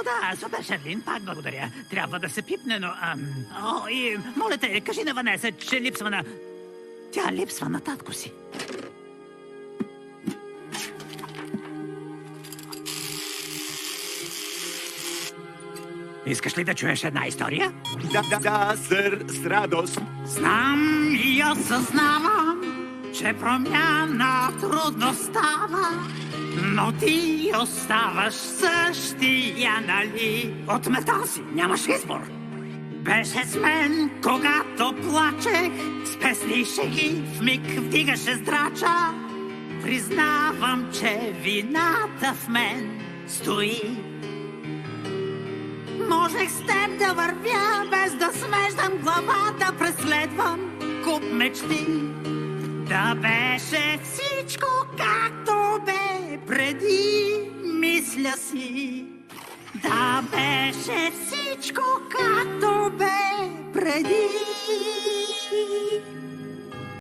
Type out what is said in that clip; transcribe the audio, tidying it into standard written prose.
да, супер, Шерлин, пак благодаря. Трябва да се пипне, но... и моля те, кажи на Ванеса, че липсва на... Тя липсва на татко си. Искаш ли да чуеш една история? Да, сър, с радост. Знам и осъзнавам, че промяна трудно става, но ти оставаш същия, нали? Отметал си, нямаш избор. Беше с мен, когато плачех, с песни и шеги вмиг вдигаше здрача. Признавам, че вината в мен стои. Можех с теб да вървя, без да смеждам глава, да преследвам куп мечти. Да беше всичко както бе преди, мисля си. Да беше всичко както бе преди.